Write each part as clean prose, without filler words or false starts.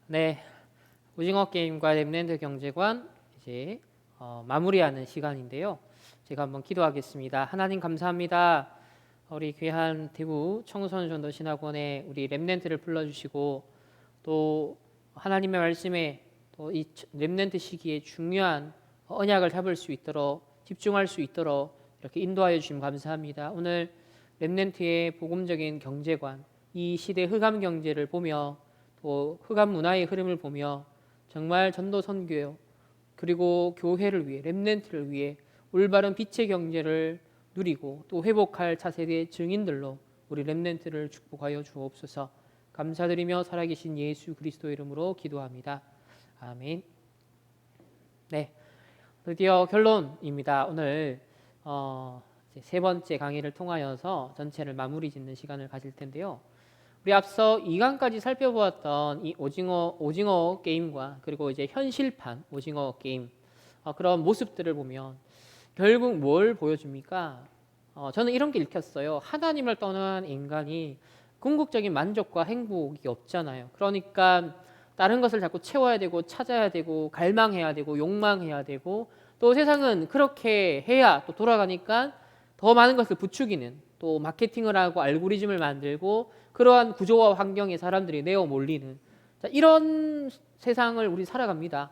네, 오징어 게임과 랩랜드 경제관 이제 마무리하는 시간인데요. 제가 한번 기도하겠습니다. 하나님 감사합니다. 우리 귀한 대구 청소년 전도 신학원에 우리 랩랜트를 불러주시고 또 하나님의 말씀에 또 이 랩랜트 시기에 중요한 언약을 잡을 수 있도록 집중할 수 있도록 이렇게 인도하여 주시면 감사합니다. 오늘 랩랜트의 복음적인 경제관, 이 시대 흑암 경제를 보며 또 흑암 문화의 흐름을 보며 정말 전도 선교 그리고 교회를 위해 렘넌트를 위해 올바른 빛의 경제를 누리고 또 회복할 차세대의 증인들로 우리 렘넌트를 축복하여 주옵소서. 감사드리며 살아계신 예수 그리스도 이름으로 기도합니다. 아멘. 네, 드디어 결론입니다. 오늘 이제 세 번째 강의를 통하여서 전체를 마무리 짓는 시간을 가질 텐데요. 우리 앞서 2강까지 살펴보았던 이 오징어 게임과 그리고 이제 현실판 오징어 게임 그런 모습들을 보면 결국 뭘 보여줍니까? 저는 이런 게 읽혔어요. 하나님을 떠난 인간이 궁극적인 만족과 행복이 없잖아요. 그러니까 다른 것을 자꾸 채워야 되고 찾아야 되고 갈망해야 되고 욕망해야 되고 또 세상은 그렇게 해야 또 돌아가니까 더 많은 것을 부추기는 또 마케팅을 하고 알고리즘을 만들고 그러한 구조와 환경에 사람들이 내어 몰리는 이런 세상을 우리 살아갑니다.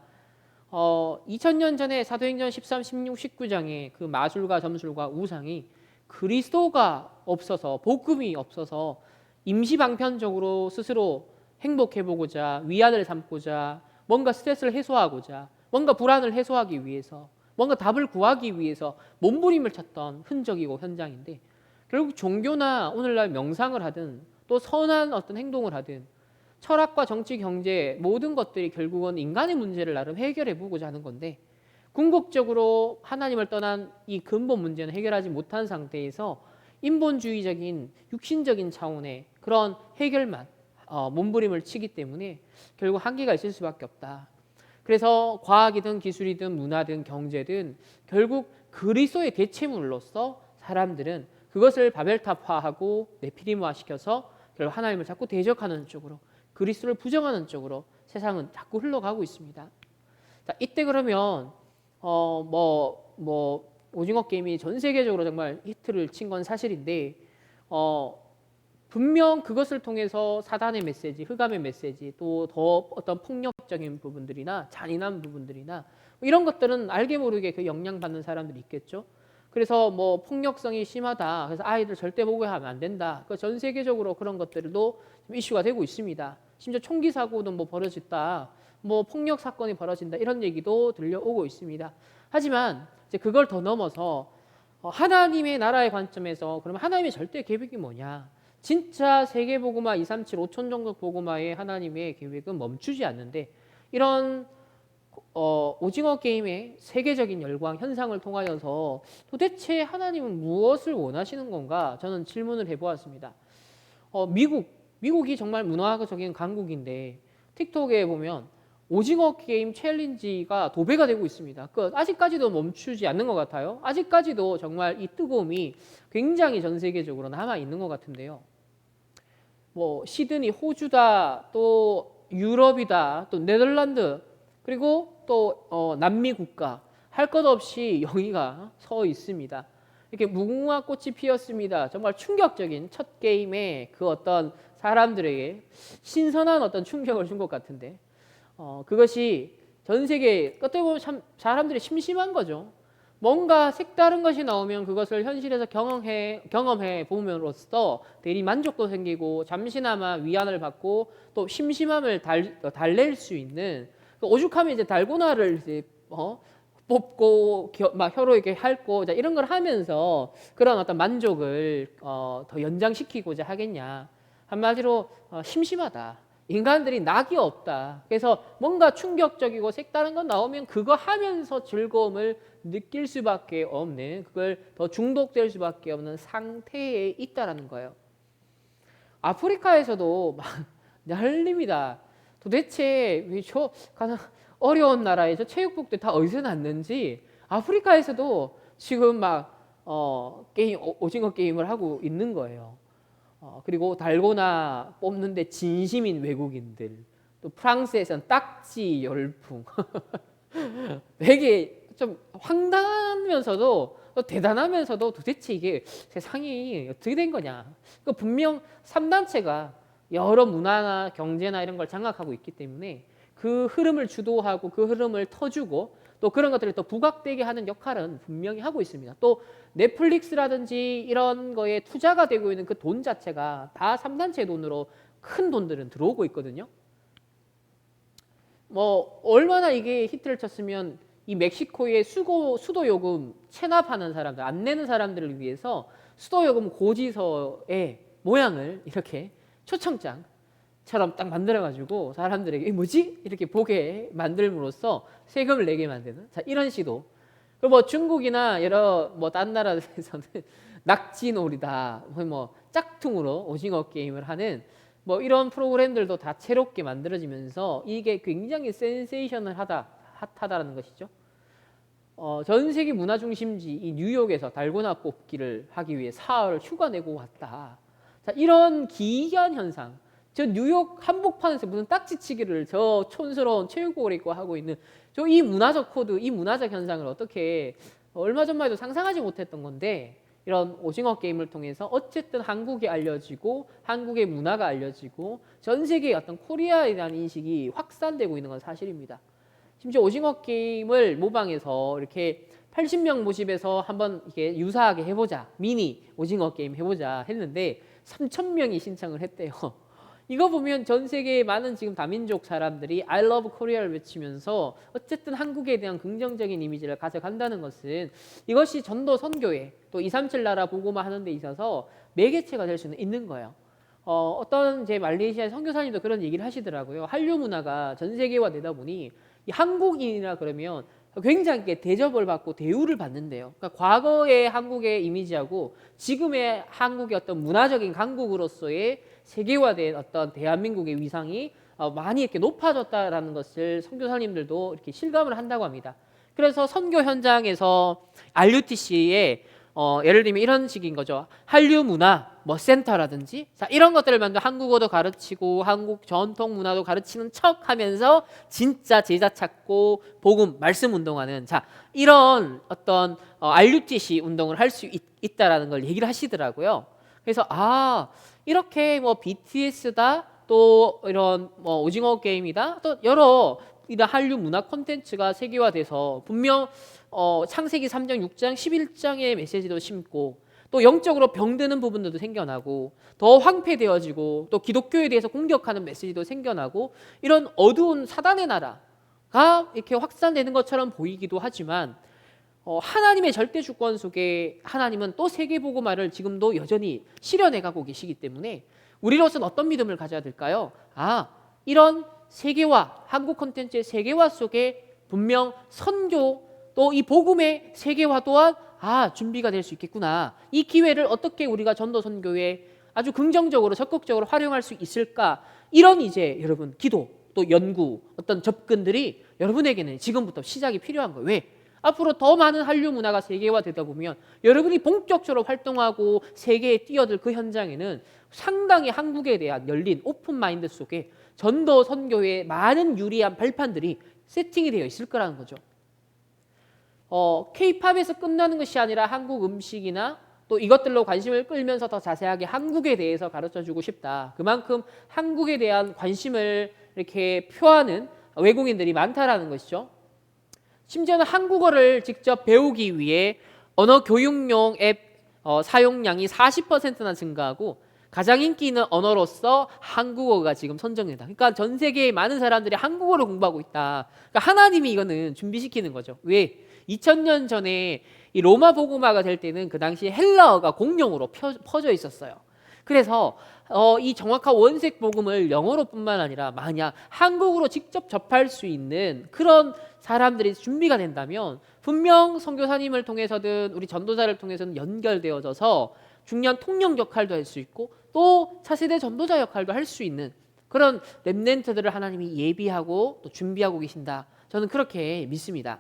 2000년 전에 사도행전 13, 16, 19장에 그 마술과 점술과 우상이 그리스도가 없어서 복음이 없어서 임시방편적으로 스스로 행복해보고자 위안을 삼고자 뭔가 스트레스를 해소하고자 뭔가 불안을 해소하기 위해서 뭔가 답을 구하기 위해서 몸부림을 쳤던 흔적이고 현장인데 결국 종교나 오늘날 명상을 하든 또 선한 어떤 행동을 하든 철학과 정치, 경제 모든 것들이 결국은 인간의 문제를 나름 해결해 보고자 하는 건데 궁극적으로 하나님을 떠난 이 근본 문제는 해결하지 못한 상태에서 인본주의적인 육신적인 차원의 그런 해결만 몸부림을 치기 때문에 결국 한계가 있을 수밖에 없다. 그래서 과학이든 기술이든 문화든 경제든 결국 그리스도의 대체물로서 사람들은 그것을 바벨탑화하고 네피림화시켜서 결국 하나님을 자꾸 대적하는 쪽으로 그리스도를 부정하는 쪽으로 세상은 자꾸 흘러가고 있습니다. 자, 이때 그러면 오징어 게임이 전 세계적으로 정말 히트를 친 건 사실인데 분명 그것을 통해서 사단의 메시지, 흑암의 메시지, 또 더 어떤 폭력적인 부분들이나 잔인한 부분들이나 이런 것들은 알게 모르게 그 영향받는 사람들이 있겠죠. 그래서 뭐 폭력성이 심하다. 그래서 아이들 절대 보게 하면 안 된다. 전 세계적으로 그런 것들도 이슈가 되고 있습니다. 심지어 총기 사고도 뭐 벌어졌다. 뭐 폭력 사건이 벌어진다. 이런 얘기도 들려오고 있습니다. 하지만 이제 그걸 더 넘어서 하나님의 나라의 관점에서 그러면 하나님의 절대 계획이 뭐냐? 진짜 세계복음화 237, 5천 종족 복음화의 하나님의 계획은 멈추지 않는데 이런 오징어 게임의 세계적인 열광 현상을 통하여서 도대체 하나님은 무엇을 원하시는 건가? 저는 질문을 해보았습니다. 미국이 정말 문화적인 강국인데 틱톡에 보면 오징어 게임 챌린지가 도배가 되고 있습니다. 아직까지도 멈추지 않는 것 같아요. 아직까지도 정말 이 뜨거움이 굉장히 전 세계적으로 남아 있는 것 같은데요. 뭐 시드니, 호주다, 또 유럽이다, 또 네덜란드, 그리고 또 남미 국가 할 것 없이 영희가 서 있습니다. 이렇게 무궁화 꽃이 피었습니다. 정말 충격적인 첫 게임에 그 어떤 사람들에게 신선한 어떤 충격을 준 것 같은데 그것이 전 세계 어떻게 보면 참 사람들이 심심한 거죠. 뭔가 색다른 것이 나오면 그것을 현실에서 경험해 보면으로써 대리 만족도 생기고 잠시나마 위안을 받고 또 심심함을 달랠 수 있는 오죽하면 이제 달고나를 이제 뽑고 막 혀로 이렇게 핥고 이런 걸 하면서 그런 어떤 만족을 더 연장시키고자 하겠냐. 한마디로 심심하다. 인간들이 낙이 없다. 그래서 뭔가 충격적이고 색다른 건 나오면 그거 하면서 즐거움을 느낄 수밖에 없는 그걸 더 중독될 수밖에 없는 상태에 있다라는 거예요. 아프리카에서도 막 난립니다. 도대체 저 가장 어려운 나라에서 체육복들 다 어디서 났는지 아프리카에서도 지금 막 오징어 게임을 하고 있는 거예요. 그리고 달고나 뽑는데 진심인 외국인들 또 프랑스에서는 딱지 열풍. 되게 좀 황당하면서도 또 대단하면서도 도대체 이게 세상이 어떻게 된 거냐. 그 분명 3단체가 여러 문화나 경제나 이런 걸 장악하고 있기 때문에 그 흐름을 주도하고 그 흐름을 터주고 또 그런 것들을 또 부각되게 하는 역할은 분명히 하고 있습니다. 또 넷플릭스라든지 이런 거에 투자가 되고 있는 그 돈 자체가 다 3단체 돈으로 큰 돈들은 들어오고 있거든요. 뭐 얼마나 이게 히트를 쳤으면 이 멕시코의 수도 요금 체납하는 사람들, 안 내는 사람들을 위해서 수도 요금 고지서의 모양을 이렇게 초청장처럼 딱 만들어가지고 사람들에게 이게 뭐지? 이렇게 보게 만들므로써 세금을 내게 만드는 자 이런 시도. 그리고 뭐 중국이나 여러 뭐 딴 나라에서는 낙지놀이다, 뭐 짝퉁으로 오징어 게임을 하는 뭐 이런 프로그램들도 다채롭게 만들어지면서 이게 굉장히 센세이셔널하다, 핫하다라는 것이죠. 전 세계 문화 중심지 이 뉴욕에서 달고나 뽑기를 하기 위해 사흘 휴가 내고 왔다. 자, 이런 기이한 현상. 저 뉴욕 한복판에서 무슨 딱지치기를 저 촌스러운 체육복을 입고 하고 있는 저 이 문화적 코드, 이 문화적 현상을 어떻게 얼마 전만 해도 상상하지 못했던 건데 이런 오징어 게임을 통해서 어쨌든 한국이 알려지고 한국의 문화가 알려지고 전 세계의 어떤 코리아에 대한 인식이 확산되고 있는 건 사실입니다. 심지어 오징어 게임을 모방해서 이렇게 80명 모집해서 한번 이렇게 유사하게 해보자, 미니 오징어 게임 해보자 했는데 3,000명이 신청을 했대요. 이거 보면 전 세계의 많은 지금 다민족 사람들이 I love Korea를 외치면서 어쨌든 한국에 대한 긍정적인 이미지를 가져간다는 것은 이것이 전도 선교회 또 237 나라 보고만 하는 데 있어서 매개체가 될 수는 있는 거예요. 어떤 제 말레이시아 선교사님도 그런 얘기를 하시더라고요. 한류 문화가 전 세계화되다 보니 이 한국인이라 그러면 굉장히 대접을 받고 대우를 받는데요. 그러니까 과거의 한국의 이미지하고 지금의 한국의 어떤 문화적인 강국으로서의 세계화된 어떤 대한민국의 위상이 많이 이렇게 높아졌다라는 것을 선교사님들도 이렇게 실감을 한다고 합니다. 그래서 선교 현장에서 RUTC의 예를 들면 이런 식인 거죠. 한류 문화 뭐 센터라든지 자 이런 것들을 만든 한국어도 가르치고 한국 전통 문화도 가르치는 척하면서 진짜 제자 찾고 복음 말씀 운동하는 자 이런 어떤 RUTC 운동을 할 수 있다라는 걸 얘기를 하시더라고요. 그래서 이렇게 뭐 BTS다 또 이런 뭐 오징어 게임이다 또 여러 이런 한류 문화 콘텐츠가 세계화돼서 분명 창세기 3장, 6장, 11장의 메시지도 심고 또 영적으로 병드는 부분들도 생겨나고 더 황폐되어지고 또 기독교에 대해서 공격하는 메시지도 생겨나고 이런 어두운 사단의 나라가 이렇게 확산되는 것처럼 보이기도 하지만 하나님의 절대 주권 속에 하나님은 또 세계복음화를 지금도 여전히 실현해가고 계시기 때문에 우리로서는 어떤 믿음을 가져야 될까요? 이런 세계화, 한국 콘텐츠의 세계화 속에 분명 선교 또 이 복음의 세계화 또한 준비가 될 수 있겠구나. 이 기회를 어떻게 우리가 전도 선교에 아주 긍정적으로 적극적으로 활용할 수 있을까? 이런 이제 여러분 기도 또 연구 어떤 접근들이 여러분에게는 지금부터 시작이 필요한 거예요. 왜? 앞으로 더 많은 한류 문화가 세계화되다 보면 여러분이 본격적으로 활동하고 세계에 뛰어들 그 현장에는 상당히 한국에 대한 열린 오픈 마인드 속에 전도 선교의 많은 유리한 발판들이 세팅이 되어 있을 거라는 거죠. K-팝에서 끝나는 것이 아니라 한국 음식이나 또 이것들로 관심을 끌면서 더 자세하게 한국에 대해서 가르쳐주고 싶다. 그만큼 한국에 대한 관심을 이렇게 표하는 외국인들이 많다라는 것이죠. 심지어는 한국어를 직접 배우기 위해 언어 교육용 앱 사용량이 40%나 증가하고 가장 인기 있는 언어로서 한국어가 지금 선정된다. 그러니까 전 세계의 많은 사람들이 한국어를 공부하고 있다. 그러니까 하나님이 이거는 준비시키는 거죠. 왜? 2000년 전에 이 로마 복음화가 될 때는 그 당시에 헬라어가 공용으로 퍼져 있었어요. 그래서 이 정확한 원색 복음을 영어로뿐만 아니라 만약 한국어로 직접 접할 수 있는 그런 사람들이 준비가 된다면 분명 선교사님을 통해서든 우리 전도자를 통해서는 연결되어져서 중요한 통역 역할도 할 수 있고 또 차세대 전도자 역할도 할 수 있는 그런 렘넌트들을 하나님이 예비하고 또 준비하고 계신다. 저는 그렇게 믿습니다.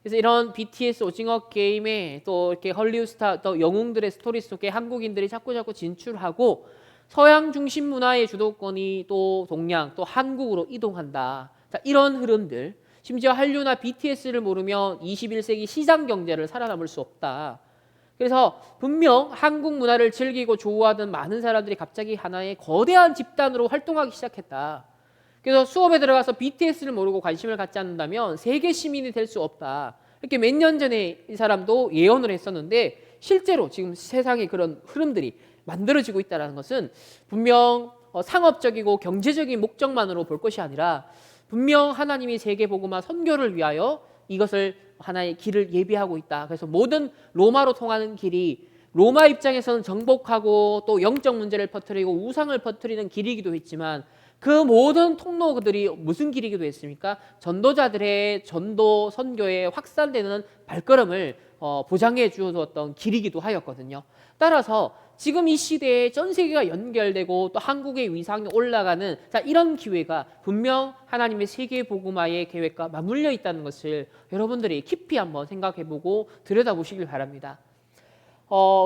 그래서 이런 BTS 오징어 게임에 또 이렇게 헐리우드 스타 또 영웅들의 스토리 속에 한국인들이 자꾸 진출하고 서양 중심 문화의 주도권이 또 동양 또 한국으로 이동한다. 자, 이런 흐름들. 심지어 한류나 BTS를 모르면 21세기 시장 경제를 살아남을 수 없다. 그래서 분명 한국 문화를 즐기고 좋아하던 많은 사람들이 갑자기 하나의 거대한 집단으로 활동하기 시작했다. 그래서 수업에 들어가서 BTS를 모르고 관심을 갖지 않는다면 세계 시민이 될 수 없다. 이렇게 몇 년 전에 이 사람도 예언을 했었는데 실제로 지금 세상에 그런 흐름들이 만들어지고 있다는 것은 분명 상업적이고 경제적인 목적만으로 볼 것이 아니라 분명 하나님이 세계 복음화 선교를 위하여 이것을 하나의 길을 예비하고 있다. 그래서 모든 로마로 통하는 길이 로마 입장에서는 정복하고 또 영적 문제를 퍼뜨리고 우상을 퍼뜨리는 길이기도 했지만 그 모든 통로들이 무슨 길이기도 했습니까? 전도자들의 전도 선교에 확산되는 발걸음을 보장해 주었던 길이기도 하였거든요. 따라서 지금 이 시대에 전 세계가 연결되고 또 한국의 위상이 올라가는 자, 이런 기회가 분명 하나님의 세계 복음화의 계획과 맞물려 있다는 것을 여러분들이 깊이 한번 생각해보고 들여다보시길 바랍니다.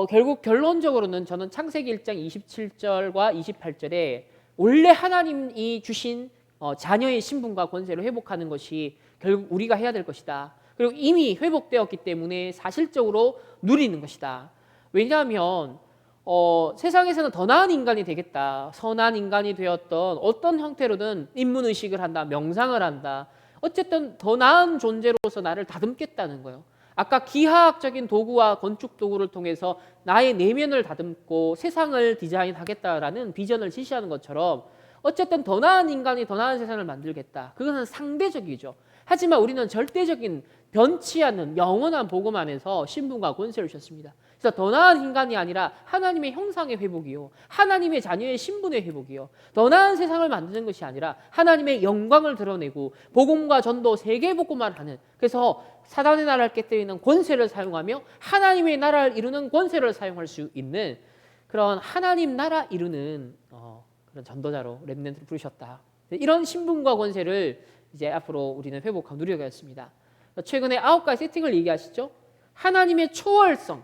결국 결론적으로는 저는 창세기 1장 27절과 28절에 원래 하나님이 주신 자녀의 신분과 권세를 회복하는 것이 결국 우리가 해야 될 것이다. 그리고 이미 회복되었기 때문에 사실적으로 누리는 것이다. 왜냐하면 세상에서는 더 나은 인간이 되겠다. 선한 인간이 되었던 어떤 형태로든 인문의식을 한다. 명상을 한다. 어쨌든 더 나은 존재로서 나를 다듬겠다는 거예요. 아까 기하학적인 도구와 건축 도구를 통해서 나의 내면을 다듬고 세상을 디자인하겠다라는 비전을 제시하는 것처럼 어쨌든 더 나은 인간이 더 나은 세상을 만들겠다. 그것은 상대적이죠. 하지만 우리는 절대적인 변치 않는 영원한 복음 안에서 신분과 권세를 주셨습니다. 그래서 더 나은 인간이 아니라 하나님의 형상의 회복이요. 하나님의 자녀의 신분의 회복이요. 더 나은 세상을 만드는 것이 아니라 하나님의 영광을 드러내고 복음과 전도 세계 복음만 하는 그래서 사단의 나라를 깨뜨리는 권세를 사용하며 하나님의 나라를 이루는 권세를 사용할 수 있는 그런 하나님 나라 이루는 그런 전도자로 렘넌트를 부르셨다. 이런 신분과 권세를 이제 앞으로 우리는 회복하고 누려가겠습니다. 최근에 9가지 세팅을 얘기하시죠. 하나님의 초월성.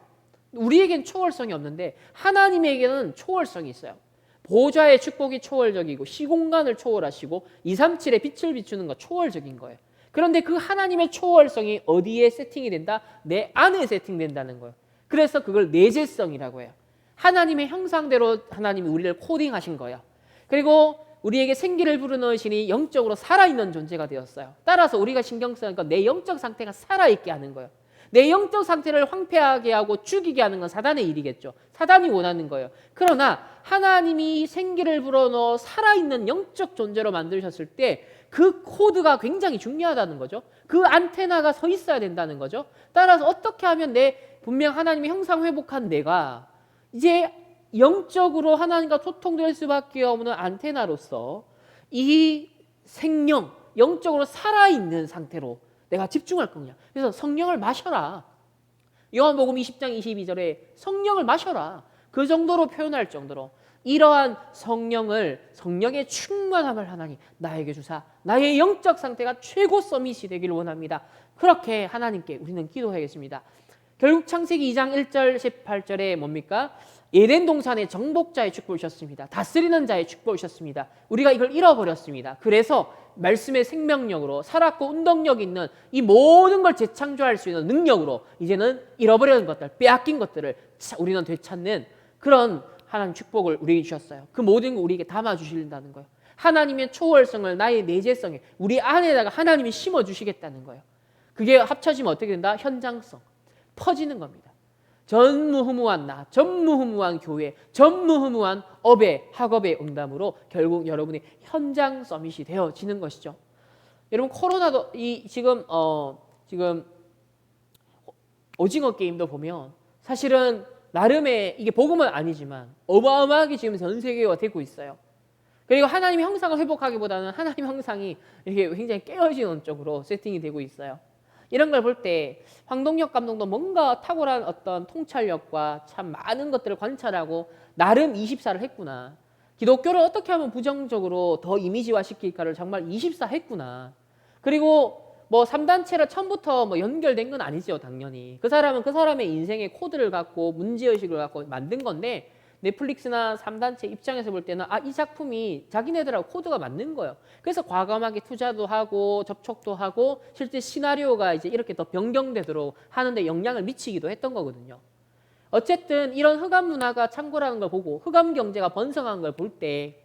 우리에겐 초월성이 없는데 하나님에게는 초월성이 있어요. 보좌의 축복이 초월적이고 시공간을 초월하시고 237의 빛을 비추는 거 초월적인 거예요. 그런데 그 하나님의 초월성이 어디에 세팅이 된다? 내 안에 세팅된다는 거예요. 그래서 그걸 내재성이라고 해요. 하나님의 형상대로 하나님이 우리를 코딩하신 거예요. 그리고 우리에게 생기를 불어넣으시니 영적으로 살아있는 존재가 되었어요. 따라서 우리가 신경 쓰는 건 내 영적 상태가 살아있게 하는 거예요. 내 영적 상태를 황폐하게 하고 죽이게 하는 건 사단의 일이겠죠. 사단이 원하는 거예요. 그러나 하나님이 생기를 불어넣어 살아있는 영적 존재로 만드셨을 때 그 코드가 굉장히 중요하다는 거죠. 그 안테나가 서 있어야 된다는 거죠. 따라서 어떻게 하면 분명 하나님의 형상 회복한 내가 이제 영적으로 하나님과 소통될 수밖에 없는 안테나로서 이 생명, 영적으로 살아있는 상태로 내가 집중할 거냐. 그래서 성령을 마셔라. 요한복음 20장 22절에 성령을 마셔라. 그 정도로 표현할 정도로 이러한 성령의 충만함을 하나님 나에게 주사 나의 영적 상태가 최고 서밋이 되기를 원합니다. 그렇게 하나님께 우리는 기도하겠습니다. 결국 창세기 2장 1절 18절에 뭡니까? 에덴 동산의 정복자의 축복을 주셨습니다. 다스리는 자의 축복을 주셨습니다. 우리가 이걸 잃어버렸습니다. 그래서 말씀의 생명력으로 살았고 운동력 있는 이 모든 걸 재창조할 수 있는 능력으로 이제는 잃어버린 것들, 빼앗긴 것들을 우리는 되찾는 그런 하나님 축복을 우리에게 주셨어요. 그 모든 걸 우리에게 담아주신다는 거예요. 하나님의 초월성을 나의 내재성에 우리 안에다가 하나님이 심어주시겠다는 거예요. 그게 합쳐지면 어떻게 된다? 현장성, 퍼지는 겁니다. 전무후무한 나, 전무후무한 교회, 전무후무한 학업의 응답으로 결국 여러분의 현장 서밋이 되어지는 것이죠. 여러분 코로나도 지금 오징어 게임도 보면 사실은 나름의 이게 복음은 아니지만 어마어마하게 지금 전 세계가 되고 있어요. 그리고 하나님의 형상을 회복하기보다는 하나님 형상이 이렇게 굉장히 깨어지는 쪽으로 세팅이 되고 있어요. 이런 걸 볼 때 황동혁 감독도 뭔가 탁월한 어떤 통찰력과 참 많은 것들을 관찰하고 나름 24를 했구나. 기독교를 어떻게 하면 부정적으로 더 이미지화 시킬까를 정말 24 했구나. 그리고 뭐 3단체를 처음부터 연결된 건 아니죠, 당연히. 그 사람은 그 사람의 인생의 코드를 갖고 문제의식을 갖고 만든 건데 넷플릭스나 3단체 입장에서 볼 때는 이 작품이 자기네들하고 코드가 맞는 거예요. 그래서 과감하게 투자도 하고 접촉도 하고 실제 시나리오가 이제 이렇게 더 변경되도록 하는데 영향을 미치기도 했던 거거든요. 어쨌든 이런 흑암 문화가 창궐하는 걸 보고 흑암 경제가 번성한 걸 볼 때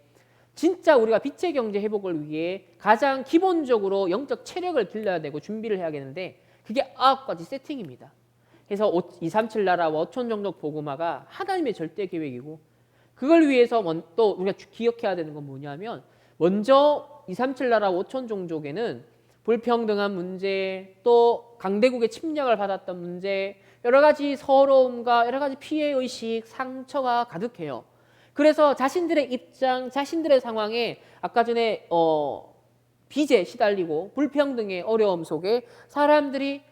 진짜 우리가 빛의 경제 회복을 위해 가장 기본적으로 영적 체력을 길러야 되고 준비를 해야겠는데 그게 9가지 세팅입니다. 그래서 237 나라와 5천 종족 복음화가 하나님의 절대 계획이고 그걸 위해서 또 우리가 기억해야 되는 건 뭐냐면 먼저 237 나라 5천 종족에는 불평등한 문제, 또 강대국의 침략을 받았던 문제, 여러 가지 서러움과 여러 가지 피해의식, 상처가 가득해요. 그래서 자신들의 입장, 자신들의 상황에 아까 전에 빚에 시달리고 불평등의 어려움 속에 사람들이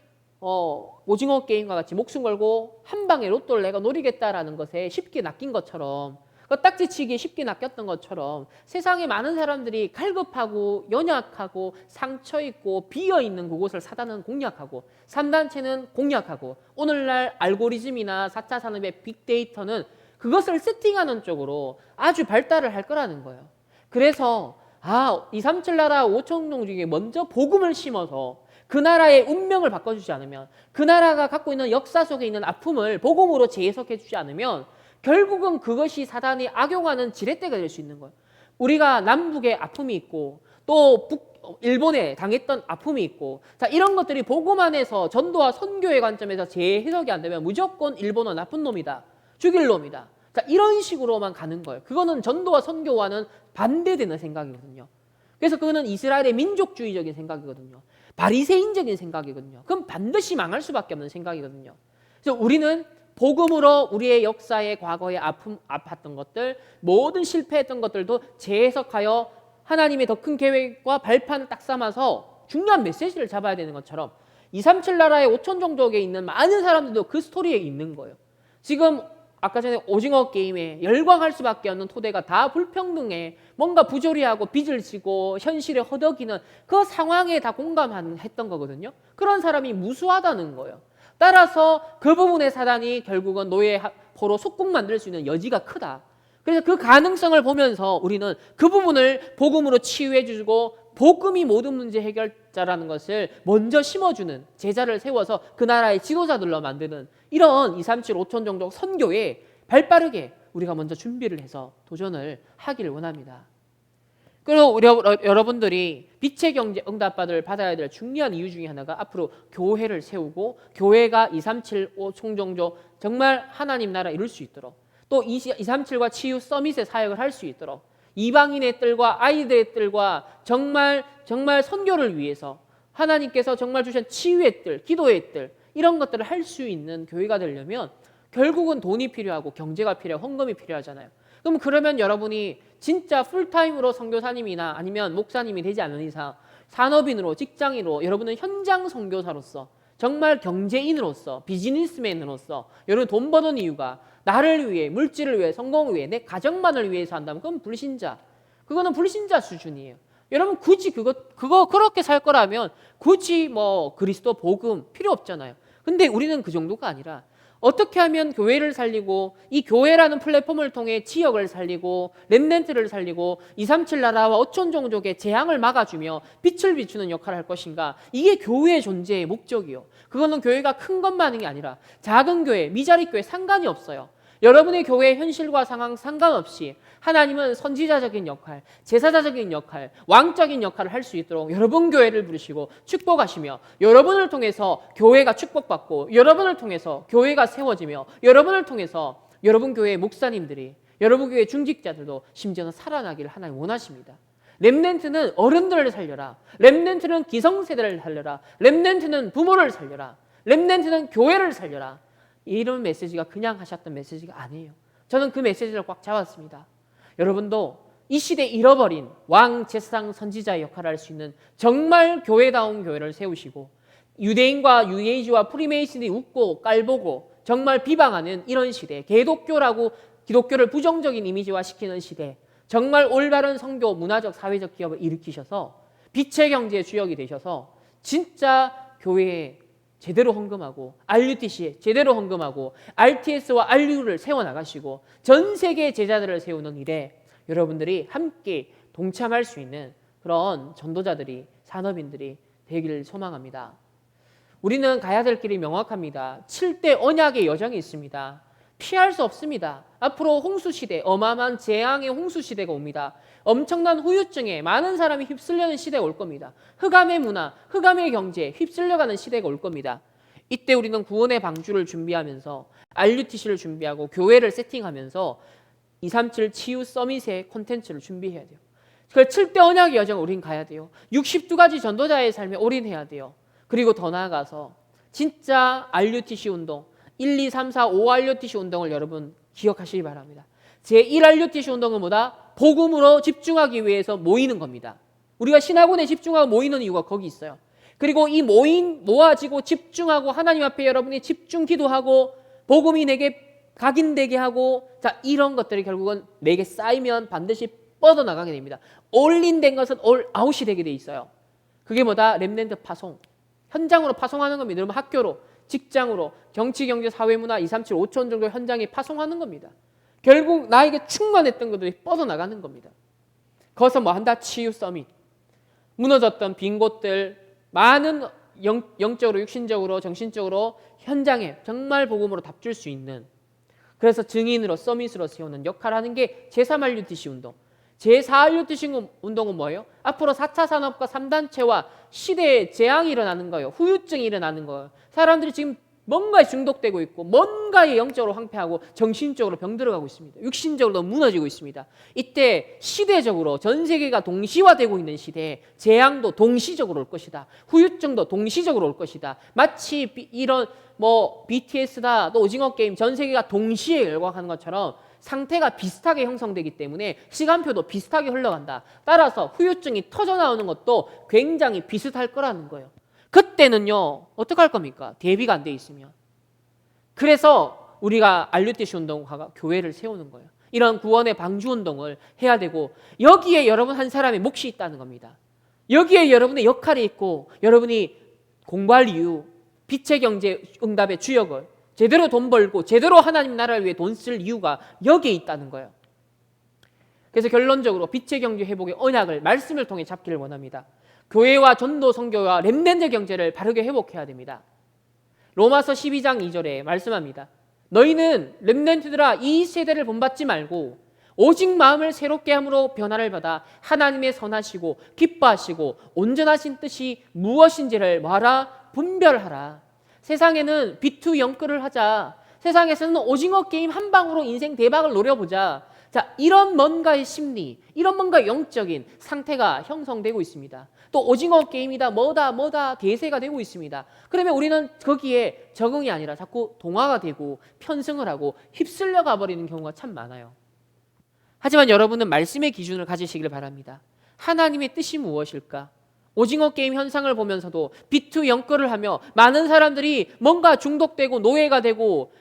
오징어 게임과 같이 목숨 걸고 한 방에 로또를 내가 노리겠다라는 것에 쉽게 낚인 것처럼 딱지치기에 쉽게 낚였던 것처럼 세상에 많은 사람들이 갈급하고 연약하고 상처있고 비어있는 그곳을 사단은 공략하고 3단체는 공략하고 오늘날 알고리즘이나 4차 산업의 빅데이터는 그것을 세팅하는 쪽으로 아주 발달을 할 거라는 거예요. 그래서 237 나라 5천 종족에 먼저 복음을 심어서 그 나라의 운명을 바꿔주지 않으면 그 나라가 갖고 있는 역사 속에 있는 아픔을 복음으로 재해석해 주지 않으면 결국은 그것이 사단이 악용하는 지렛대가 될 수 있는 거예요. 우리가 남북에 아픔이 있고 또 일본에 당했던 아픔이 있고 자 이런 것들이 복음 안에서 전도와 선교의 관점에서 재해석이 안 되면 무조건 일본은 나쁜 놈이다. 죽일 놈이다. 자 이런 식으로만 가는 거예요. 그거는 전도와 선교와는 반대되는 생각이거든요. 그래서 그거는 이스라엘의 민족주의적인 생각이거든요. 바리새인적인 생각이거든요. 그럼 반드시 망할 수밖에 없는 생각이거든요. 그래서 우리는 복음으로 우리의 역사의 과거에 아팠던 것들, 모든 실패했던 것들도 재해석하여 하나님의 더 큰 계획과 발판을 딱 삼아서 중요한 메시지를 잡아야 되는 것처럼 237 나라의 5천 종족에 있는 많은 사람들도 그 스토리에 있는 거예요. 지금 아까 전에 오징어 게임에 열광할 수밖에 없는 토대가 다 불평등해 뭔가 부조리하고 빚을 지고 현실에 허덕이는 그 상황에 다 공감했던 거거든요. 그런 사람이 무수하다는 거예요. 따라서 그 부분에 사단이 결국은 노예포로 속국 만들 수 있는 여지가 크다. 그래서 그 가능성을 보면서 우리는 그 부분을 복음으로 치유해 주고 복음이 모든 문제 해결자라는 것을 먼저 심어주는 제자를 세워서 그 나라의 지도자들로 만드는 이런 237 5천 종족 선교에 발빠르게 우리가 먼저 준비를 해서 도전을 하기를 원합니다. 그리고 여러분들이 빛의 경제 응답받을 받아야 될 중요한 이유 중에 하나가 앞으로 교회를 세우고 교회가 237 5천 종족 정말 하나님 나라 이룰 수 있도록 또 237과 치유 서밋의 사역을 할 수 있도록 이방인의 뜰과 아이들의 뜰과 정말 선교를 위해서 하나님께서 정말 주신 치유의 뜰, 기도의 뜰 이런 것들을 할 수 있는 교회가 되려면 결국은 돈이 필요하고 경제가 필요하고 헌금이 필요하잖아요. 그러면 여러분이 진짜 풀타임으로 선교사님이나 아니면 목사님이 되지 않는 이상 산업인으로 직장인으로 여러분은 현장 선교사로서 정말 경제인으로서 비즈니스맨으로서 여러분 돈 버는 이유가 나를 위해 물질을 위해 성공을 위해 내 가정만을 위해서 한다면 그건 불신자. 그거는 불신자 수준이에요. 여러분 굳이 그거 그렇게 살 거라면 굳이 뭐 그리스도 복음 필요 없잖아요. 근데 우리는 그 정도가 아니라 어떻게 하면 교회를 살리고 이 교회라는 플랫폼을 통해 지역을 살리고 렘넌트를 살리고 237 나라와 5천 종족의 재앙을 막아주며 빛을 비추는 역할을 할 것인가. 이게 교회의 존재의 목적이요. 그거는 교회가 큰 것만이 아니라 작은 교회, 미자리 교회 상관이 없어요. 여러분의 교회의 현실과 상황 상관없이 하나님은 선지자적인 역할, 제사자적인 역할, 왕적인 역할을 할 수 있도록 여러분 교회를 부르시고 축복하시며 여러분을 통해서 교회가 축복받고 여러분을 통해서 교회가 세워지며 여러분을 통해서 여러분 교회의 목사님들이 여러분 교회의 중직자들도 심지어는 살아나기를 하나님 원하십니다. 렘넌트는 어른들을 살려라. 렘넌트는 기성세대를 살려라. 렘넌트는 부모를 살려라. 렘넌트는 교회를 살려라. 이런 메시지가 그냥 하셨던 메시지가 아니에요. 저는 그 메시지를 꽉 잡았습니다. 여러분도 이 시대에 잃어버린 왕, 제사장, 선지자의 역할을 할 수 있는 정말 교회다운 교회를 세우시고 유대인과 유에이지와 프리메이슨이 웃고 깔보고 정말 비방하는 이런 시대, 개독교라고 기독교를 부정적인 이미지화 시키는 시대, 정말 올바른 선교, 문화적, 사회적 기업을 일으키셔서 빛의 경제의 주역이 되셔서 진짜 교회의 제대로 헌금하고 RUTC에 제대로 헌금하고 RTS와 RU를 세워나가시고 전 세계 제자들을 세우는 일에 여러분들이 함께 동참할 수 있는 그런 전도자들이 산업인들이 되기를 소망합니다. 우리는 가야 될 길이 명확합니다. 7대 언약의 여정이 있습니다. 피할 수 없습니다. 앞으로 홍수시대, 어마어마한 재앙의 홍수시대가 옵니다. 엄청난 후유증에 많은 사람이 휩쓸려는 시대가 올 겁니다. 흑암의 문화, 흑암의 경제에 휩쓸려가는 시대가 올 겁니다. 이때 우리는 구원의 방주를 준비하면서 RUTC를 준비하고 교회를 세팅하면서 237 치유 서밋의 콘텐츠를 준비해야 돼요. 그 7대 언약의 여정을 우린 가야 돼요. 62가지 전도자의 삶에 올인해야 돼요. 그리고 더 나아가서 진짜 RUTC 운동, 1, 2, 3, 4, 5 RUTC 운동을 여러분 기억하시기 바랍니다. 제1 RUTC 운동은 뭐다? 복음으로 집중하기 위해서 모이는 겁니다. 우리가 신학원에 집중하고 모이는 이유가 거기 있어요. 그리고 이 모아지고 집중하고 하나님 앞에 여러분이 집중 기도하고 복음이 내게 각인되게 하고 자 이런 것들이 결국은 내게 쌓이면 반드시 뻗어나가게 됩니다. 올인된 것은 올아웃이 되게 돼 있어요. 그게 뭐다? 렘넌트 파송. 현장으로 파송하는 겁니다. 여러분 학교로, 직장으로, 정치, 경제, 사회, 문화 237, 5천 정도 현장에 파송하는 겁니다. 결국 나에게 충만했던 것들이 뻗어나가는 겁니다. 거기서 뭐 한다? 치유 서밋. 무너졌던 빈 곳들, 많은 영적으로, 육신적으로, 정신적으로 현장에 정말 복음으로 답줄 수 있는 그래서 증인으로 서밋으로 세우는 역할을 하는 게 제3 RUTC 운동. 제4 RUTC 운동은 뭐예요? 앞으로 4차 산업과 3단체와 시대의 재앙이 일어나는 거예요. 후유증이 일어나는 거예요. 사람들이 지금 뭔가에 중독되고 있고 뭔가에 영적으로 황폐하고 정신적으로 병들어가고 있습니다. 육신적으로 무너지고 있습니다. 이때 시대적으로 전 세계가 동시화되고 있는 시대에 재앙도 동시적으로 올 것이다. 후유증도 동시적으로 올 것이다. 마치 이런 뭐 BTS다 또 오징어 게임 전 세계가 동시에 열광하는 것처럼 상태가 비슷하게 형성되기 때문에 시간표도 비슷하게 흘러간다. 따라서 후유증이 터져나오는 것도 굉장히 비슷할 거라는 거예요. 그때는요 어떡할 겁니까? 대비가 안 돼 있으면. 그래서 우리가 RUTC 운동과 교회를 세우는 거예요. 이런 구원의 방주 운동을 해야 되고 여기에 여러분 한 사람의 몫이 있다는 겁니다. 여기에 여러분의 역할이 있고 여러분이 공부할 이유, 빛의 경제 응답의 주역을 제대로 돈 벌고 제대로 하나님 나라를 위해 돈 쓸 이유가 여기에 있다는 거예요. 그래서 결론적으로 빛의 경제 회복의 언약을 말씀을 통해 잡기를 원합니다. 교회와 전도 선교와 렘넌트 경제를 바르게 회복해야 됩니다. 로마서 12장 2절에 말씀합니다. 너희는 렘넌트들아 이 세대를 본받지 말고 오직 마음을 새롭게 함으로 변화를 받아 하나님의 선하시고 기뻐하시고 온전하신 뜻이 무엇인지를 뭐하라? 분별하라. 세상에는 비투 영끌을 하자. 세상에서는 오징어 게임 한 방으로 인생 대박을 노려보자. 자, 이런 뭔가의 심리, 이런 뭔가 영적인 상태가 형성되고 있습니다. 또 오징어 게임이다, 뭐다 대세가 되고 있습니다. 그러면 우리는 거기에 적응이 아니라 자꾸 동화가 되고 편승을 하고 휩쓸려 가버리는 경우가 참 많아요. 하지만 여러분은 말씀의 기준을 가지시길 바랍니다. 하나님의 뜻이 무엇일까? 오징어 게임 현상을 보면서도 비투 영끌을 하며 많은 사람들이 뭔가 중독되고 노예가 되고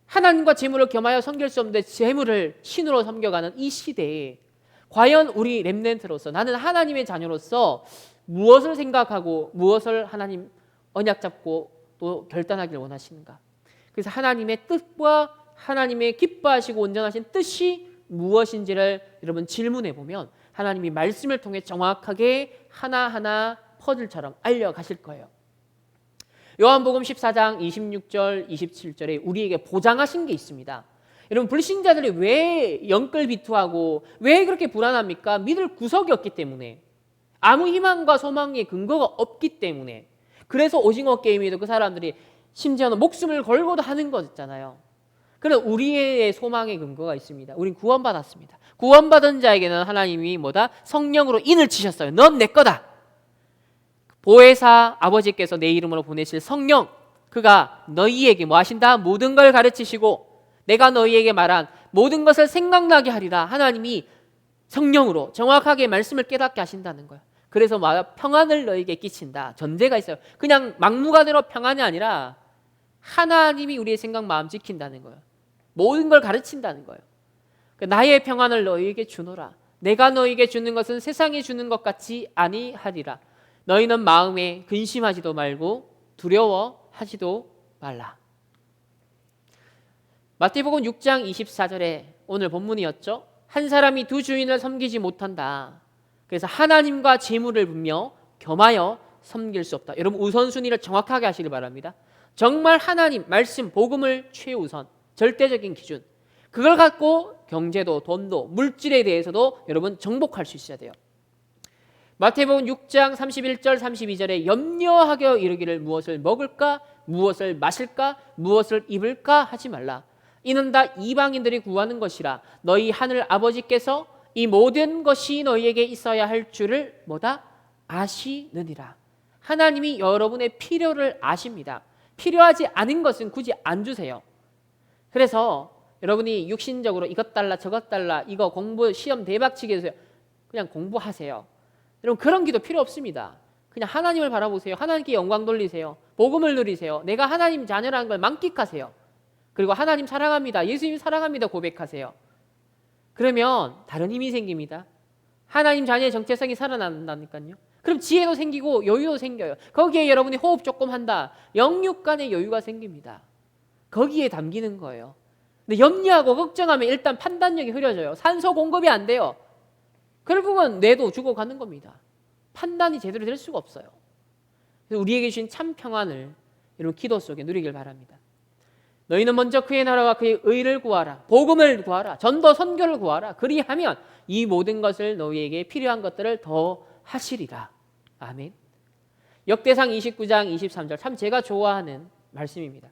하나님과 재물을 겸하여 섬길 수 없는데 재물을 신으로 섬겨가는 이 시대에 과연 우리 렘넌트로서 나는 하나님의 자녀로서 무엇을 생각하고 무엇을 하나님 언약 잡고 또 결단하기를 원하시는가? 그래서 하나님의 뜻과 하나님의 기뻐하시고 온전하신 뜻이 무엇인지를 여러분 질문해 보면 하나님이 말씀을 통해 정확하게 하나하나 퍼즐처럼 알려가실 거예요. 요한복음 14장 26절 27절에 우리에게 보장하신 게 있습니다. 여러분 불신자들이 왜 영끌 비투하고 왜 그렇게 불안합니까? 믿을 구석이 없기 때문에 아무 희망과 소망의 근거가 없기 때문에 그래서 오징어 게임에도 그 사람들이 심지어는 목숨을 걸고도 하는 거잖아요. 그래서 우리의 소망의 근거가 있습니다. 우린 구원받았습니다. 구원받은 자에게는 하나님이 뭐다? 성령으로 인을 치셨어요. 넌 내 거다. 보혜사 아버지께서 내 이름으로 보내실 성령 그가 너희에게 뭐 하신다? 모든 걸 가르치시고 내가 너희에게 말한 모든 것을 생각나게 하리라. 하나님이 성령으로 정확하게 말씀을 깨닫게 하신다는 거예요. 그래서 평안을 너희에게 끼친다. 전제가 있어요. 그냥 막무가내로 평안이 아니라 하나님이 우리의 생각 마음 지킨다는 거예요. 모든 걸 가르친다는 거예요. 나의 평안을 너희에게 주노라. 내가 너희에게 주는 것은 세상이 주는 것 같이 아니하리라. 너희는 마음에 근심하지도 말고 두려워하지도 하지도 말라. 마태복음 6장 24절에 오늘 본문이었죠. 한 사람이 두 주인을 섬기지 못한다. 그래서 하나님과 재물을 분명 겸하여 섬길 수 없다. 여러분 우선순위를 정확하게 하시길 바랍니다. 정말 하나님, 말씀, 복음을 최우선, 절대적인 기준. 그걸 갖고 경제도, 돈도, 물질에 대해서도 여러분 정복할 수 있어야 돼요. 마태복음 6장 31절 32절에 염려하여 이르기를 무엇을 먹을까, 무엇을 마실까, 무엇을 입을까 하지 말라. 이는 다 이방인들이 구하는 것이라. 너희 하늘 아버지께서 이 모든 것이 너희에게 있어야 할 줄을 뭐다? 아시느니라. 하나님이 여러분의 필요를 아십니다. 필요하지 않은 것은 굳이 안 주세요. 그래서 여러분이 육신적으로 이것 달라 저것 달라 이거 공부 시험 대박치기 해서 그냥 공부하세요. 여러분 그런 기도 필요 없습니다. 그냥 하나님을 바라보세요. 하나님께 영광 돌리세요. 복음을 누리세요. 내가 하나님 자녀라는 걸 만끽하세요. 그리고 하나님 사랑합니다. 예수님 사랑합니다. 고백하세요. 그러면 다른 힘이 생깁니다. 하나님 자녀의 정체성이 살아난다니까요. 그럼 지혜도 생기고 여유도 생겨요. 거기에 여러분이 호흡 조금 한다. 영육 간의 여유가 생깁니다. 거기에 담기는 거예요. 근데 염려하고 걱정하면 일단 판단력이 흐려져요. 산소 공급이 안 돼요. 결국은 뇌도 죽어가는 겁니다. 판단이 제대로 될 수가 없어요. 그래서 우리에게 주신 참 평안을 여러분 기도 속에 누리길 바랍니다. 너희는 먼저 그의 나라와 그의 의를 구하라. 복음을 구하라. 전도 선교를 구하라. 그리하면 이 모든 것을 너희에게 필요한 것들을 더 하시리라. 아멘. 역대상 29장 23절 참 제가 좋아하는 말씀입니다.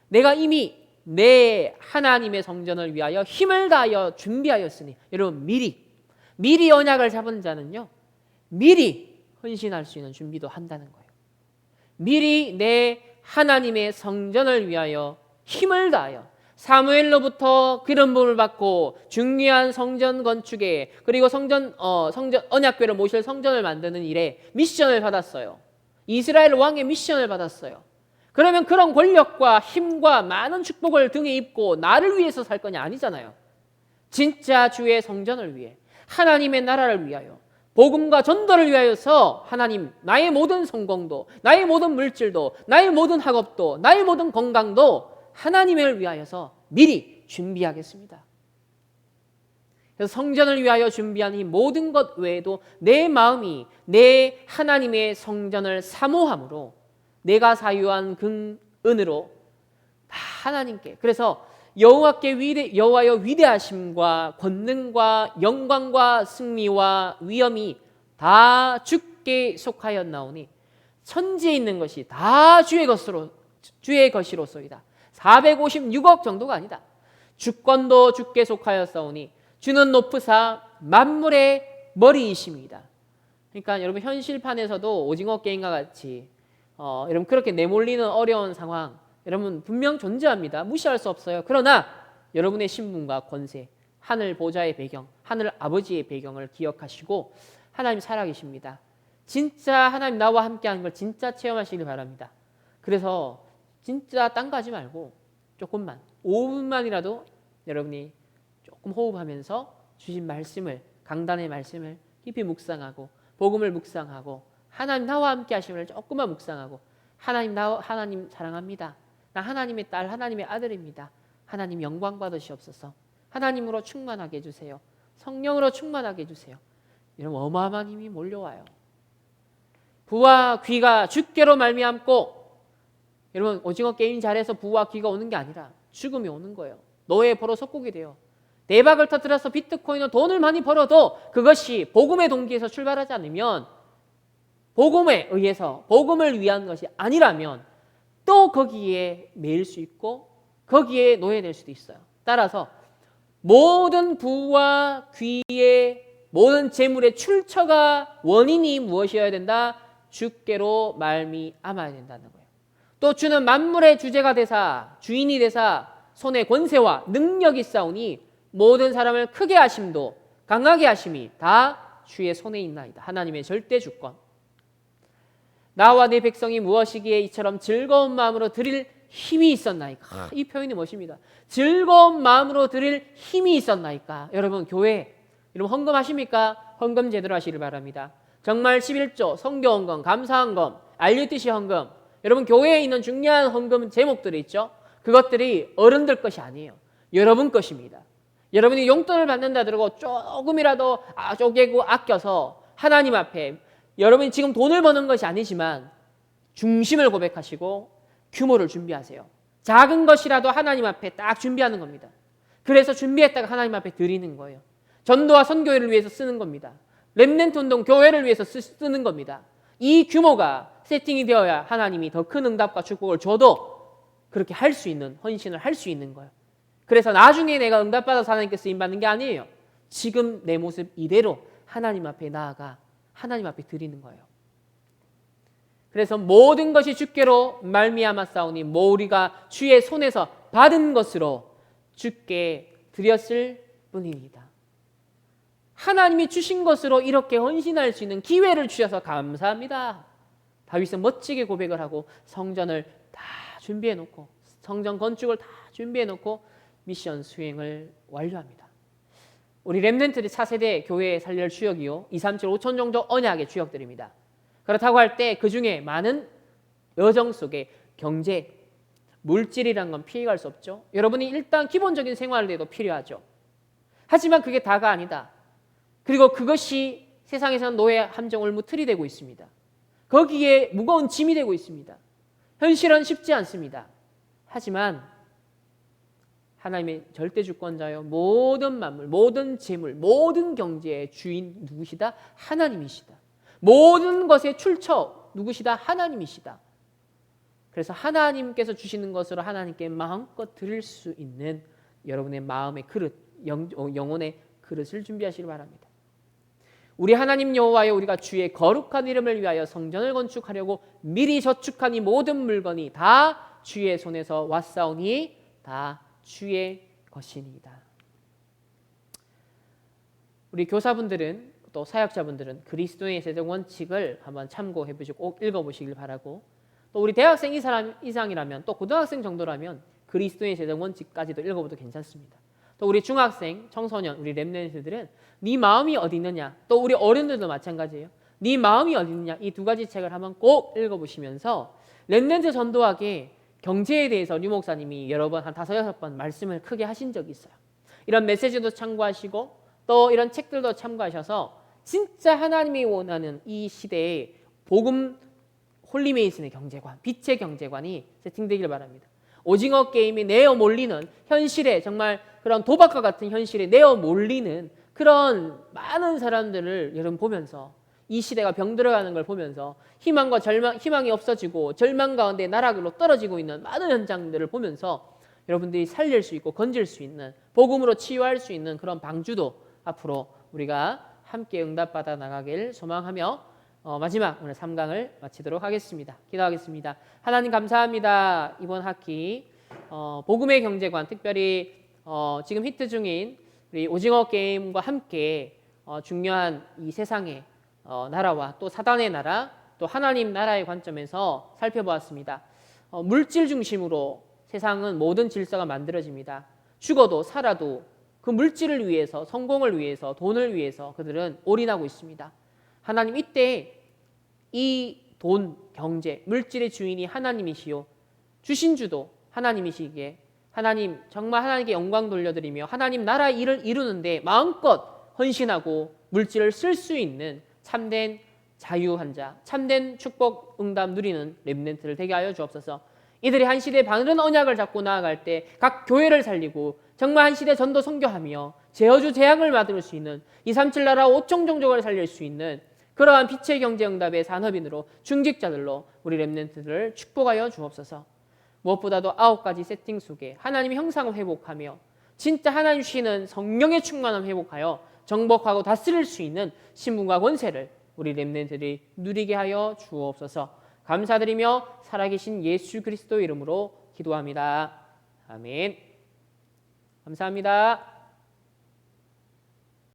내가 이미 내 하나님의 성전을 위하여 힘을 다하여 준비하였으니 여러분 미리 언약을 잡은 자는요 미리 헌신할 수 있는 준비도 한다는 거예요. 미리 내 하나님의 성전을 위하여 힘을 다하여 사무엘로부터 기름 부음을 받고 중요한 성전 건축에 그리고 성전 언약궤를 모실 성전을 만드는 일에 미션을 받았어요. 이스라엘 왕의 미션을 받았어요. 그러면 그런 권력과 힘과 많은 축복을 등에 입고 나를 위해서 살 거냐? 아니잖아요. 진짜 주의 성전을 위해 하나님의 나라를 위하여 복음과 전도를 위하여서 하나님 나의 모든 성공도 나의 모든 물질도 나의 모든 학업도 나의 모든 건강도 하나님을 위하여서 미리 준비하겠습니다. 그래서 성전을 위하여 준비한 이 모든 것 외에도 내 마음이 내 하나님의 성전을 사모함으로 내가 사유한 은으로 다 하나님께 그래서 여호와의 위대하심과 권능과 영광과 승리와 위엄이 다 주께 속하였나오니 천지에 있는 것이 다 주의 것이로소이다. 456억 정도가 아니다. 주권도 주께 속하였사오니 주는 높으사 만물의 머리이심이다. 그러니까 여러분 현실판에서도 오징어 게임과 같이 여러분 그렇게 내몰리는 어려운 상황 여러분 분명 존재합니다. 무시할 수 없어요. 그러나 여러분의 신분과 권세, 하늘 보좌의 배경, 하늘 아버지의 배경을 기억하시고 하나님 살아계십니다. 진짜 하나님 나와 함께하는 걸 진짜 체험하시길 바랍니다. 그래서 진짜 딴 거 하지 말고 조금만 5분만이라도 여러분이 조금 호흡하면서 주신 말씀을 강단의 말씀을 깊이 묵상하고 복음을 묵상하고 하나님 나와 함께 하심을 조금만 묵상하고 하나님 사랑합니다. 나 하나님의 딸 하나님의 아들입니다. 하나님 영광 받으시옵소서. 하나님으로 충만하게 해주세요. 성령으로 충만하게 해주세요. 이런 어마어마한 힘이 몰려와요. 부와 귀가 주께로 말미암고 여러분 오징어 게임 잘해서 부와 귀가 오는 게 아니라 죽음이 오는 거예요. 노예 포로 속국이 돼요. 대박을 터뜨려서 비트코인으로 돈을 많이 벌어도 그것이 복음의 동기에서 출발하지 않으면 복음에 의해서 복음을 위한 것이 아니라면 또 거기에 매일 수 있고 거기에 노예될 수도 있어요. 따라서 모든 부와 귀의 모든 재물의 출처가 원인이 무엇이어야 된다? 주께로 말미암아야 된다는 거예요. 또 주는 만물의 주제가 되사 주인이 되사 손에 권세와 능력이 있사오니 모든 사람을 크게 하심도 강하게 하심이 다 주의 손에 있나이다. 하나님의 절대 주권. 나와 내 백성이 무엇이기에 이처럼 즐거운 마음으로 드릴 힘이 있었나이까. 이 표현이 멋입니다. 즐거운 마음으로 드릴 힘이 있었나이까. 여러분 교회 여러분 헌금하십니까? 헌금 제대로 하시길 바랍니다. 정말 11조, 성교 헌금, 감사 헌금, 알류티시 헌금 여러분 교회에 있는 중요한 헌금 제목들이 있죠. 그것들이 어른들 것이 아니에요. 여러분 것입니다. 여러분이 용돈을 받는다 그러고 조금이라도 쪼개고 아껴서 하나님 앞에 여러분이 지금 돈을 버는 것이 아니지만 중심을 고백하시고 규모를 준비하세요. 작은 것이라도 하나님 앞에 딱 준비하는 겁니다. 그래서 준비했다가 하나님 앞에 드리는 거예요. 전도와 선교회를 위해서 쓰는 겁니다. 렘넌트 운동 교회를 위해서 쓰는 겁니다. 이 규모가 세팅이 되어야 하나님이 더 큰 응답과 축복을 줘도 그렇게 할 수 있는 헌신을 할 수 있는 거예요. 그래서 나중에 내가 응답받아서 하나님께 쓰임받는 게 아니에요. 지금 내 모습 이대로 하나님 앞에 나아가 하나님 앞에 드리는 거예요. 그래서 모든 것이 주께로 말미암아 싸우니 우리가 주의 손에서 받은 것으로 주께 드렸을 뿐입니다. 하나님이 주신 것으로 이렇게 헌신할 수 있는 기회를 주셔서 감사합니다. 다윗은 멋지게 고백을 하고 성전을 다 준비해 놓고 성전 건축을 다 준비해 놓고 미션 수행을 완료합니다. 우리 렘넌트들이 4세대 교회에 살릴 주역이요 237, 5천 정도 언약의 주역들입니다. 그렇다고 할 때 그 중에 많은 여정 속에 경제, 물질이란 건 피해갈 수 없죠. 여러분이 일단 기본적인 생활에도 필요하죠. 하지만 그게 다가 아니다. 그리고 그것이 세상에서는 노예 함정을 무틀이 되고 있습니다. 거기에 무거운 짐이 되고 있습니다. 현실은 쉽지 않습니다. 하지만 하나님의 절대 주권자요 모든 만물, 모든 재물, 모든 경제의 주인 누구시다? 하나님이시다. 모든 것의 출처 누구시다? 하나님이시다. 그래서 하나님께서 주시는 것으로 하나님께 마음껏 드릴 수 있는 여러분의 마음의 그릇, 영혼의 그릇을 준비하시길 바랍니다. 우리 하나님 여호와여 우리가 주의 거룩한 이름을 위하여 성전을 건축하려고 미리 저축한 이 모든 물건이 다 주의 손에서 왔사오니 다 주의 것이니이다. 우리 교사분들은 또 사역자분들은 그리스도의 재정 원칙을 한번 참고해 보시고 꼭 읽어보시길 바라고, 또 우리 대학생 이상이라면 또 고등학생 정도라면 그리스도의 재정 원칙까지도 읽어봐도 괜찮습니다. 또 우리 중학생, 청소년, 우리 렘넌트들은 네 마음이 어디 있느냐, 또 우리 어른들도 마찬가지예요. 네 마음이 어디 있느냐, 이 두 가지 책을 한번 꼭 읽어보시면서 렘넌트 전도학의 경제에 대해서 류 목사님이 여러 번, 한 5-6번 말씀을 크게 하신 적이 있어요. 이런 메시지도 참고하시고 또 이런 책들도 참고하셔서 진짜 하나님이 원하는 이 시대의 복음 홀리메이슨의 경제관, 빛의 경제관이 세팅되길 바랍니다. 오징어 게임이 내어 몰리는 현실에, 정말 그런 도박과 같은 현실에 내어 몰리는 그런 많은 사람들을 여러분 보면서, 이 시대가 병들어가는 걸 보면서 희망과 절망, 희망이 없어지고 절망 가운데 나락으로 떨어지고 있는 많은 현장들을 보면서 여러분들이 살릴 수 있고 건질 수 있는, 복음으로 치유할 수 있는 그런 방주도 앞으로 우리가 함께 응답받아 나가길 소망하며 마지막 오늘 3강을 마치도록 하겠습니다. 기도하겠습니다. 하나님 감사합니다. 이번 학기 복음의 경제관, 특별히 지금 히트 중인 우리 오징어 게임과 함께 중요한 이 세상의 나라와 또 사단의 나라, 또 하나님 나라의 관점에서 살펴보았습니다. 물질 중심으로 세상은 모든 질서가 만들어집니다. 죽어도 살아도 그 물질을 위해서, 성공을 위해서, 돈을 위해서 그들은 올인하고 있습니다. 하나님, 이때 이 돈, 경제, 물질의 주인이 하나님이시요 주신 주도 하나님이시기에 하나님, 정말 하나님께 영광 돌려드리며 하나님 나라 일을 이루는데 마음껏 헌신하고 물질을 쓸 수 있는 참된 자유한 자, 참된 축복 응답 누리는 렘넌트를 되게 하여 주옵소서. 이들이 한 시대 바른 언약을 잡고 나아갈 때 각 교회를 살리고 정말 한 시대 전도 선교하며 제어주 재앙을 막을 수 있는 237 나라 5천 종족을 살릴 수 있는 그러한 빛의 경제 응답의 산업인으로, 중직자들로 우리 렘넌트들을 축복하여 주옵소서. 무엇보다도 9가지 세팅 속에 하나님의 형상을 회복하며 진짜 하나님 주시는 성령의 충만함을 회복하여 정복하고 다스릴 수 있는 신분과 권세를 우리 렘넌트들이 누리게 하여 주옵소서. 감사드리며 살아계신 예수 그리스도 이름으로 기도합니다. 아멘. 감사합니다.